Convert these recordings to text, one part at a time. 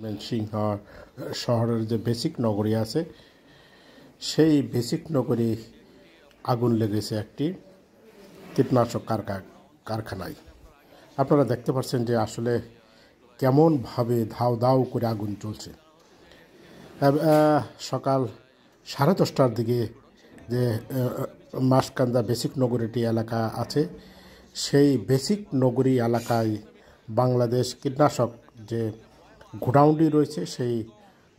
ময়মনসিংহ শহরের যে বেসিক নগরী আছে সেই বেসিক নগরী আগুন লেগেছে একটি কীটনাশক কারখানায়। আপনারা দেখতে পাচ্ছেন যে আসলে কেমনভাবে ধাউ ধাউ করে আগুন চলছে। সকাল 10:30টার দিকে যে মাসকান্দা বেসিক নগরীটি এলাকা আছে সেই বেসিক নগরী এলাকায় বাংলাদেশ কীটনাশক যে গোডাউনটি রয়েছে সেই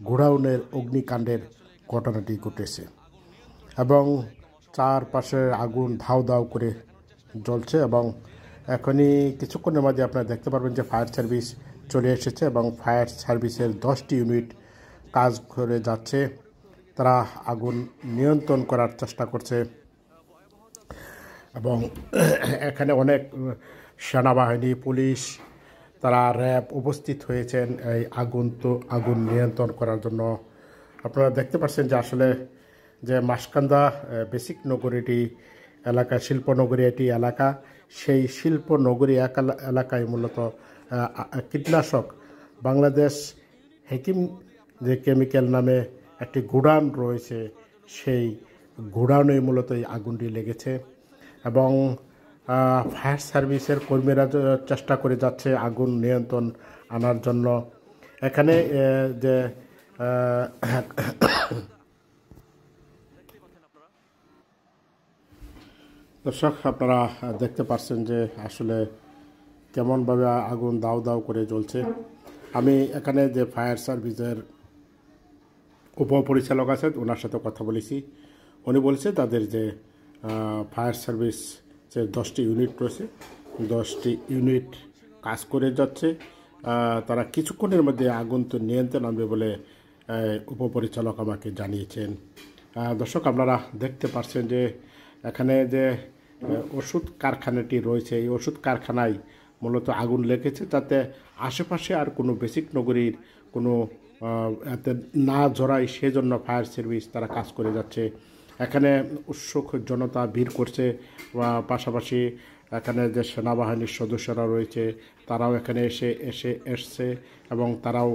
গোডাউনের অগ্নিকাণ্ডের ঘটনাটি ঘটেছে এবং চারপাশে আগুন ধাউ ধাউ করে জ্বলছে এবং এখনই কিছুক্ষণের মধ্যে আপনারা দেখতে পারবেন যে ফায়ার সার্ভিস চলে এসেছে এবং ফায়ার সার্ভিসের 10টি ইউনিট কাজ করে যাচ্ছে। তারা আগুন নিয়ন্ত্রণ করার চেষ্টা করছে এবং এখানে অনেক সেনাবাহিনী, পুলিশ, তারা র্যাব উপস্থিত হয়েছেন এই আগুন নিয়ন্ত্রণ করার জন্য। আপনারা দেখতে পাচ্ছেন যে আসলে যে মাসকান্দা বেসিক নগরীটি এলাকা শিল্পনগরী এটি এলাকা, সেই শিল্পনগরী এলাকায় মূলত কীটনাশক বাংলাদেশ হেকিম যে কেমিক্যাল নামে একটি গোডাউন রয়েছে সেই গোডাউনে মূলত এই আগুনটি লেগেছে এবং ফায়ার সার্ভিসের কর্মীরা চেষ্টা করে যাচ্ছে আগুন নিয়ন্ত্রণ আনার জন্য। এখানে যে দর্শক আপনারা দেখতে পাচ্ছেন যে আসলে কেমনভাবে আগুন দাউ দাউ করে জ্বলছে। আমি এখানে যে ফায়ার সার্ভিসের উপপরিচালক আছেন ওনার সাথে কথা বলেছি। উনি বলছে তাদের যে ফায়ার সার্ভিস যে 10টি ইউনিট রয়েছে 10টি ইউনিট কাজ করে যাচ্ছে। তারা কিছুক্ষণের মধ্যে আগুন তো নিয়ন্ত্রণ আনবে বলে উপপরিচালক আমাকে জানিয়েছেন। দর্শক আপনারা দেখতে পাচ্ছেন যে এখানে যে ওষুধ কারখানাটি রয়েছে এই ওষুধ কারখানায় মূলত আগুন লেগেছে যাতে আশেপাশে আর কোনো বেসিক নগরীর কোনো এতে না জড়ায় সেজন্য ফায়ার সার্ভিস তারা কাজ করে যাচ্ছে। এখানে উৎসুক জনতা ভিড় করছে, পাশাপাশি এখানে যে সেনাবাহিনীর সদস্যরা রয়েছে তারাও এখানে এসছে এবং তারাও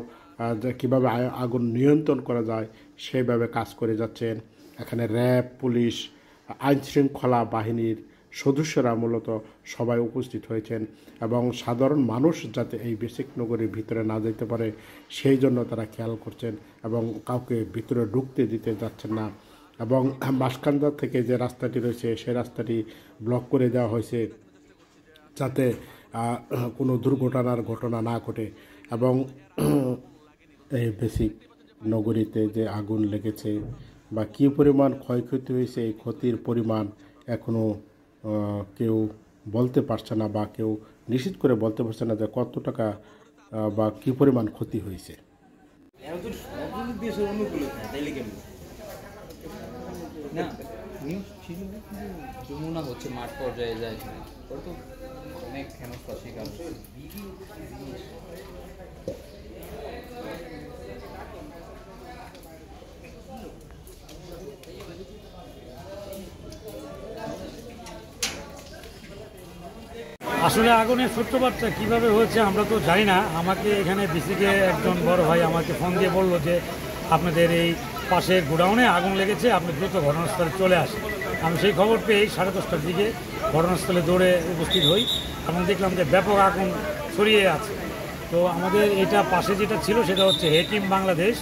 কীভাবে আগুন নিয়ন্ত্রণ করা যায় সেইভাবে কাজ করে যাচ্ছেন। এখানে র্যাব, পুলিশ, আইনশৃঙ্খলা বাহিনীর সদস্যরা মূলত সবাই উপস্থিত হয়েছেন এবং সাধারণ মানুষ যাতে এই বেসিক নগরীর ভিতরে না যেতে পারে সেই জন্য তারা খেয়াল করছেন এবং কাউকে ভিতরে ঢুকতে দিতে যাচ্ছেন না এবং মাসকান্দা থেকে যে রাস্তাটি রয়েছে সেই রাস্তাটি ব্লক করে দেওয়া হয়েছে যাতে কোনো দুর্ঘটনার ঘটনা না ঘটে এবং এই বেসিক নগরীতে যে আগুন লেগেছে বা কী পরিমাণ ক্ষয়ক্ষতি হয়েছে এই ক্ষতির পরিমাণ এখনও কেউ বলতে পারছে না বা কেউ নিশ্চিত করে বলতে পারছে না যে কত টাকা বা কী পরিমাণ ক্ষতি হয়েছে। যমুনা হচ্ছে মাঠ পর্যায়ে যায় তো অনেক হেনস্থা শিকার। আসলে আগুনের সূত্রপাতটা কীভাবে হয়েছে আমরা তো জানি না। আমাকে এখানে বিসিকে একজন বড় ভাই আমাকে ফোন দিয়ে বললো যে আপনাদের এই পাশের গোডাউনে আগুন লেগেছে, আপনি দ্রুত ঘটনাস্থলে চলে আসেন। আমি সেই খবর পেয়ে 10:30টার দিকে ঘটনাস্থলে দৌড়ে উপস্থিত হই এবং দেখলাম যে ব্যাপক আগুন ছড়িয়ে আছে। তো আমাদের এটা পাশে যেটা ছিল সেটা হচ্ছে হেকিম বাংলাদেশ।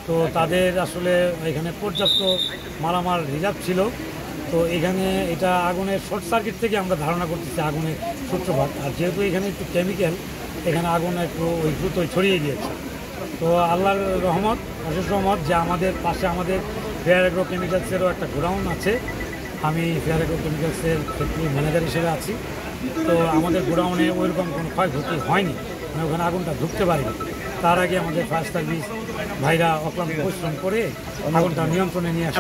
তো তাদের আসলে এখানে পর্যাপ্ত মালামাল রিজার্ভ ছিল। তো এখানে এটা আগুনের শর্ট সার্কিট থেকে আমরা ধারণা করতেছি আগুনের সূত্রপাত। আর যেহেতু এখানে একটু কেমিক্যাল, এখানে আগুন একটু ওই দ্রুতই ছড়িয়ে গিয়েছে। তো আল্লাহর রহমত, অশেষ রহমত যে আমাদের পাশে আমাদের ফেয়ার অ্যাগ্রো কেমিক্যালসেরও একটা গোডাউন আছে। আমি ফেয়ার অ্যাগ্রো কেমিক্যালসের ফ্যাক্টরি ম্যানেজার হিসেবে আছি। তো আমাদের গোডাউনে ওইরকম কোনো ক্ষয়ক্ষতি হয়নি, মানে ওখানে আগুনটা ঢুকতে পারিনি। তার আগে আমাদের ফায়ার সার্ভিস ভাইরা অক্লান্ত পরিশ্রম করে আগুনটা নিয়ন্ত্রণে নিয়ে আসে।